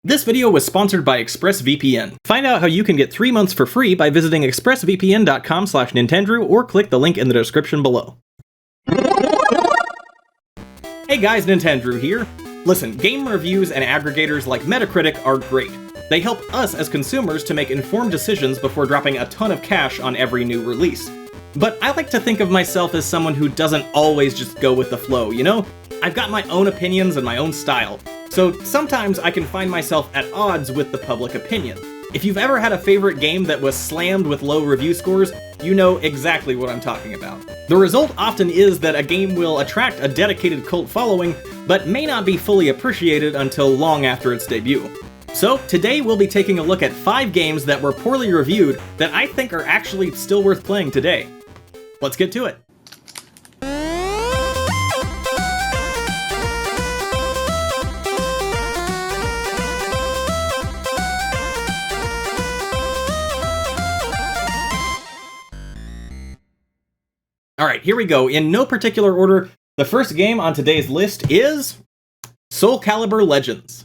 This video was sponsored by ExpressVPN. Find out how you can get 3 months for free by visiting expressvpn.com/Nintendrew or click the link in the description below. Hey guys, Nintendrew here. Listen, game reviews and aggregators like Metacritic are great. They help us as consumers to make informed decisions before dropping a ton of cash on every new release. But I like to think of myself as someone who doesn't always just go with the flow, you know? I've got my own opinions and my own style. So sometimes I can find myself at odds with the public opinion. If you've ever had a favorite game that was slammed with low review scores, you know exactly what I'm talking about. The result often is that a game will attract a dedicated cult following, but may not be fully appreciated until long after its debut. So today we'll be taking a look at 5 games that were poorly reviewed that I think are actually still worth playing today. Let's get to it. Alright, here we go. In no particular order, the first game on today's list is Soulcalibur Legends.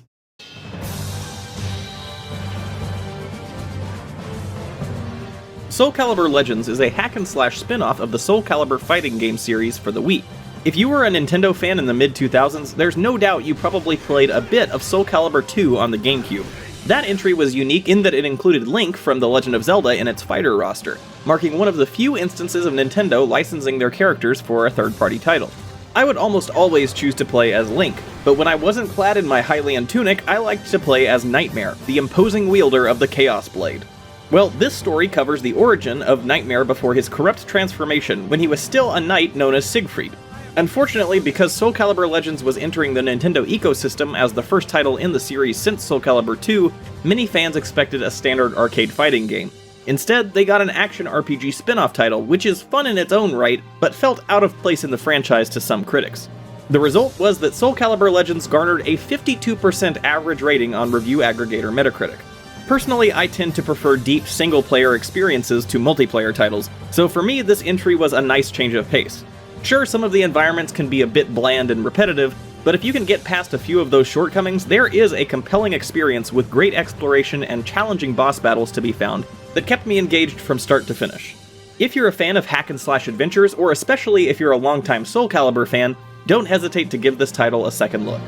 Soulcalibur Legends is a hack-and-slash spin-off of the Soulcalibur fighting game series for the Wii. If you were a Nintendo fan in the mid-2000s, there's no doubt you probably played a bit of Soulcalibur 2 on the GameCube. That entry was unique in that it included Link from The Legend of Zelda in its fighter roster, marking one of the few instances of Nintendo licensing their characters for a third-party title. I would almost always choose to play as Link, but when I wasn't clad in my Hylian tunic, I liked to play as Nightmare, the imposing wielder of the Chaos Blade. Well, this story covers the origin of Nightmare before his corrupt transformation when he was still a knight known as Siegfried. Unfortunately, because Soulcalibur Legends was entering the Nintendo ecosystem as the first title in the series since Soulcalibur 2, many fans expected a standard arcade fighting game. Instead, they got an action RPG spin-off title, which is fun in its own right, but felt out of place in the franchise to some critics. The result was that Soulcalibur Legends garnered a 52% average rating on review aggregator Metacritic. Personally, I tend to prefer deep single-player experiences to multiplayer titles, so for me this entry was a nice change of pace. Sure, some of the environments can be a bit bland and repetitive, but if you can get past a few of those shortcomings, there is a compelling experience with great exploration and challenging boss battles to be found that kept me engaged from start to finish. If you're a fan of hack-and-slash adventures, or especially if you're a longtime Soulcalibur fan, don't hesitate to give this title a second look.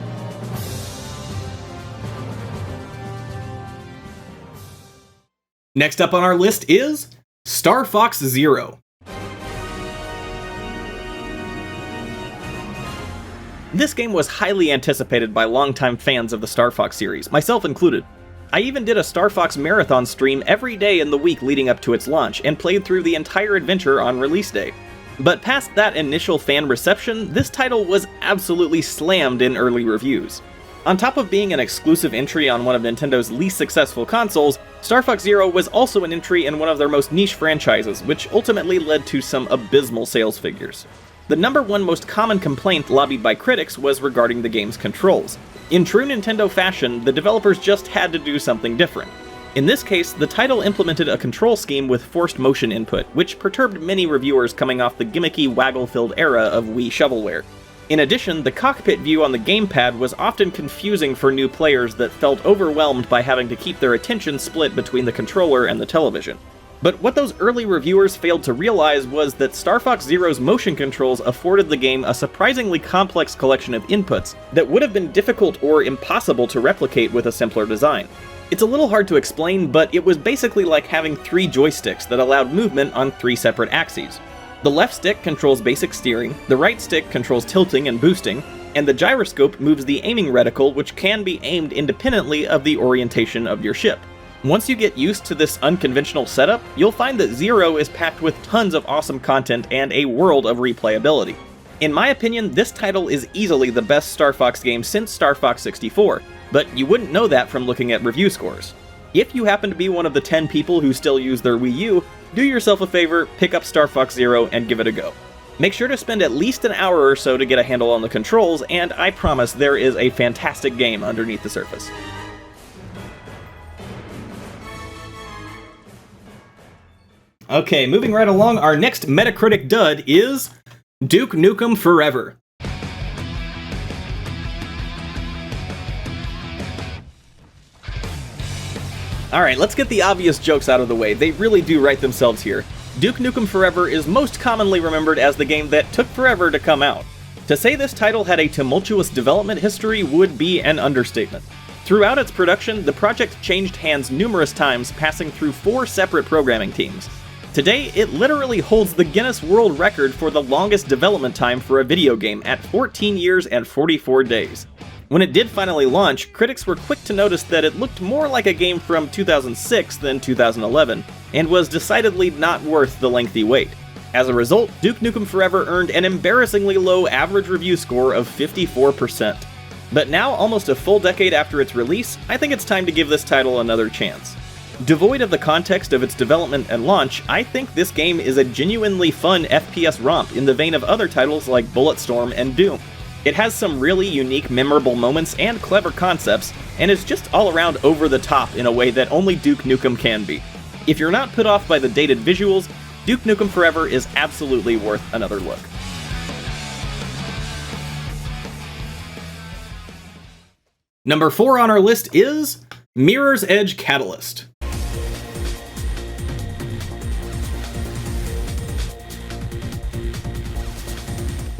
Next up on our list is Star Fox Zero. This game was highly anticipated by longtime fans of the Star Fox series, myself included. I even did a Star Fox marathon stream every day in the week leading up to its launch, and played through the entire adventure on release day. But past that initial fan reception, this title was absolutely slammed in early reviews. On top of being an exclusive entry on one of Nintendo's least successful consoles, Star Fox Zero was also an entry in one of their most niche franchises, which ultimately led to some abysmal sales figures. The number one most common complaint lobbied by critics was regarding the game's controls. In true Nintendo fashion, the developers just had to do something different. In this case, the title implemented a control scheme with forced motion input, which perturbed many reviewers coming off the gimmicky, waggle-filled era of Wii shovelware. In addition, the cockpit view on the gamepad was often confusing for new players that felt overwhelmed by having to keep their attention split between the controller and the television. But what those early reviewers failed to realize was that Star Fox Zero's motion controls afforded the game a surprisingly complex collection of inputs that would have been difficult or impossible to replicate with a simpler design. It's a little hard to explain, but it was basically like having 3 joysticks that allowed movement on 3 separate axes. The left stick controls basic steering, the right stick controls tilting and boosting, and the gyroscope moves the aiming reticle, which can be aimed independently of the orientation of your ship. Once you get used to this unconventional setup, you'll find that Zero is packed with tons of awesome content and a world of replayability. In my opinion, this title is easily the best Star Fox game since Star Fox 64, but you wouldn't know that from looking at review scores. If you happen to be one of the 10 people who still use their Wii U, do yourself a favor, pick up Star Fox Zero and give it a go. Make sure to spend at least an hour or so to get a handle on the controls, and I promise there is a fantastic game underneath the surface. Okay, moving right along, our next Metacritic dud is Duke Nukem Forever. Alright, let's get the obvious jokes out of the way. They really do write themselves here. Duke Nukem Forever is most commonly remembered as the game that took forever to come out. To say this title had a tumultuous development history would be an understatement. Throughout its production, the project changed hands numerous times, passing through 4 separate programming teams. Today, it literally holds the Guinness World Record for the longest development time for a video game at 14 years and 44 days. When it did finally launch, critics were quick to notice that it looked more like a game from 2006 than 2011, and was decidedly not worth the lengthy wait. As a result, Duke Nukem Forever earned an embarrassingly low average review score of 54%. But now, almost a full decade after its release, I think it's time to give this title another chance. Devoid of the context of its development and launch, I think this game is a genuinely fun FPS romp in the vein of other titles like Bulletstorm and Doom. It has some really unique, memorable moments and clever concepts, and is just all around over the top in a way that only Duke Nukem can be. If you're not put off by the dated visuals, Duke Nukem Forever is absolutely worth another look. Number 4 on our list is Mirror's Edge Catalyst.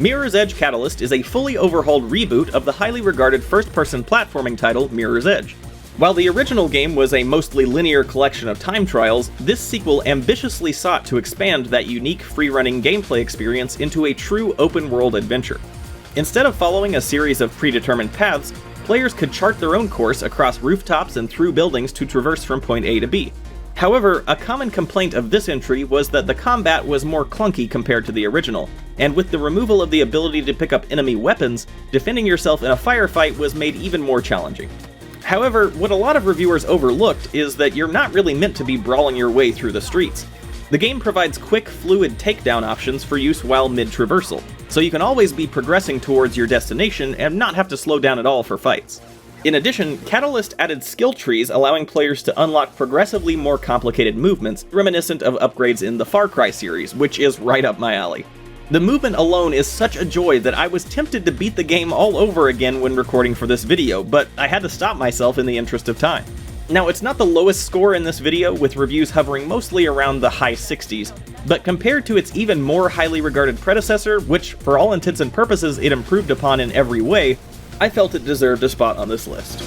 Mirror's Edge Catalyst is a fully overhauled reboot of the highly regarded first-person platforming title Mirror's Edge. While the original game was a mostly linear collection of time trials, this sequel ambitiously sought to expand that unique free-running gameplay experience into a true open-world adventure. Instead of following a series of predetermined paths, players could chart their own course across rooftops and through buildings to traverse from point A to B. However, a common complaint of this entry was that the combat was more clunky compared to the original, and with the removal of the ability to pick up enemy weapons, defending yourself in a firefight was made even more challenging. However, what a lot of reviewers overlooked is that you're not really meant to be brawling your way through the streets. The game provides quick, fluid takedown options for use while mid-traversal, so you can always be progressing towards your destination and not have to slow down at all for fights. In addition, Catalyst added skill trees allowing players to unlock progressively more complicated movements, reminiscent of upgrades in the Far Cry series, which is right up my alley. The movement alone is such a joy that I was tempted to beat the game all over again when recording for this video, but I had to stop myself in the interest of time. Now, it's not the lowest score in this video, with reviews hovering mostly around the high 60s, but compared to its even more highly regarded predecessor, which for all intents and purposes it improved upon in every way, I felt it deserved a spot on this list.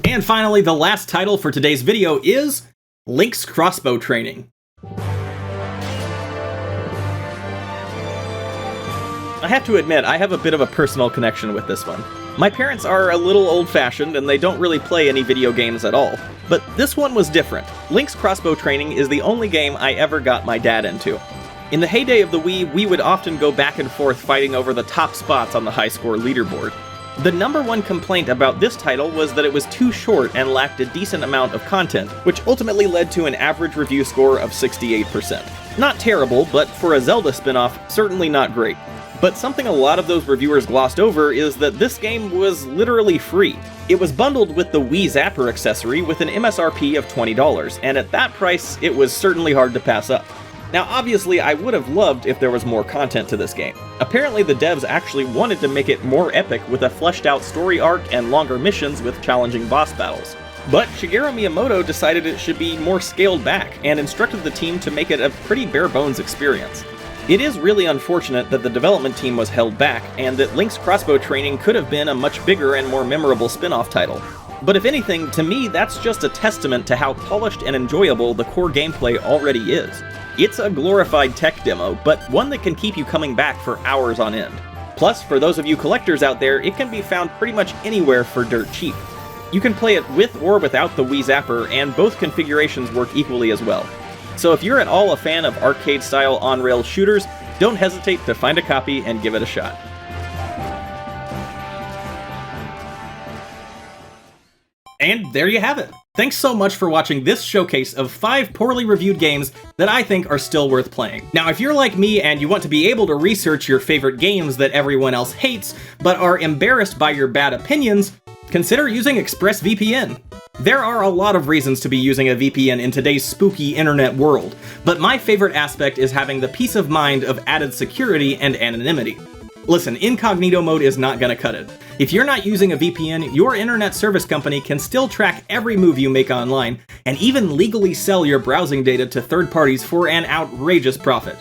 And finally, the last title for today's video is Lynx Crossbow Training. I have to admit, I have a bit of a personal connection with this one. My parents are a little old-fashioned and they don't really play any video games at all, but this one was different. Lynx Crossbow Training is the only game I ever got my dad into. In the heyday of the Wii, we would often go back and forth fighting over the top spots on the high score leaderboard. The number one complaint about this title was that it was too short and lacked a decent amount of content, which ultimately led to an average review score of 68%. Not terrible, but for a Zelda spin-off, certainly not great. But something a lot of those reviewers glossed over is that this game was literally free. It was bundled with the Wii Zapper accessory with an MSRP of $20, and at that price, it was certainly hard to pass up. Now obviously I would have loved if there was more content to this game. Apparently the devs actually wanted to make it more epic with a fleshed out story arc and longer missions with challenging boss battles. But Shigeru Miyamoto decided it should be more scaled back, and instructed the team to make it a pretty bare bones experience. It is really unfortunate that the development team was held back, and that Lynx Crossbow Training could have been a much bigger and more memorable spin-off title. But if anything, to me that's just a testament to how polished and enjoyable the core gameplay already is. It's a glorified tech demo, but one that can keep you coming back for hours on end. Plus, for those of you collectors out there, it can be found pretty much anywhere for dirt cheap. You can play it with or without the Wii Zapper, and both configurations work equally as well. So if you're at all a fan of arcade-style on-rail shooters, don't hesitate to find a copy and give it a shot. And there you have it! Thanks so much for watching this showcase of 5 poorly reviewed games that I think are still worth playing. Now, if you're like me and you want to be able to research your favorite games that everyone else hates, but are embarrassed by your bad opinions, consider using ExpressVPN. There are a lot of reasons to be using a VPN in today's spooky internet world, but my favorite aspect is having the peace of mind of added security and anonymity. Listen, incognito mode is not gonna cut it. If you're not using a VPN, your internet service company can still track every move you make online, and even legally sell your browsing data to third parties for an outrageous profit.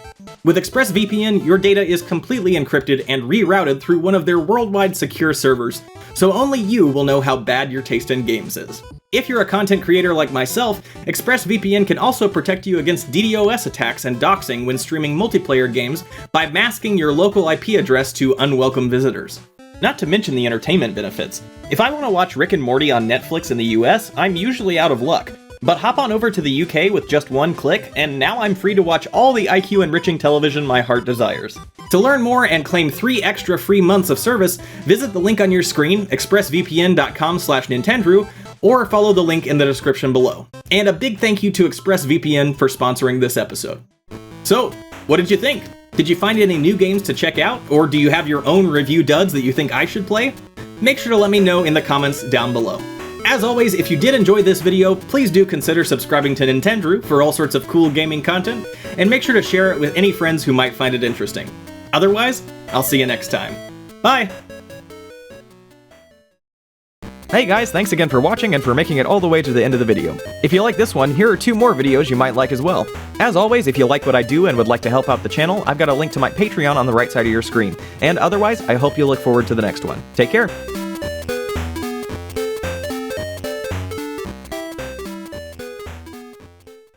With ExpressVPN, your data is completely encrypted and rerouted through one of their worldwide secure servers, so only you will know how bad your taste in games is. If you're a content creator like myself, ExpressVPN can also protect you against DDoS attacks and doxing when streaming multiplayer games by masking your local IP address to unwelcome visitors. Not to mention the entertainment benefits. If I want to watch Rick and Morty on Netflix in the US, I'm usually out of luck. But hop on over to the UK with just one click, and now I'm free to watch all the IQ-enriching television my heart desires. To learn more and claim 3 extra free months of service, visit the link on your screen, expressvpn.com/Nintendrew, or follow the link in the description below. And a big thank you to ExpressVPN for sponsoring this episode. So, what did you think? Did you find any new games to check out, or do you have your own review duds that you think I should play? Make sure to let me know in the comments down below. As always, if you did enjoy this video, please do consider subscribing to Nintendrew for all sorts of cool gaming content, and make sure to share it with any friends who might find it interesting. Otherwise, I'll see you next time. Bye! Hey guys, thanks again for watching and for making it all the way to the end of the video. If you like this one, here are 2 more videos you might like as well. As always, if you like what I do and would like to help out the channel, I've got a link to my Patreon on the right side of your screen. And otherwise, I hope you look forward to the next one. Take care!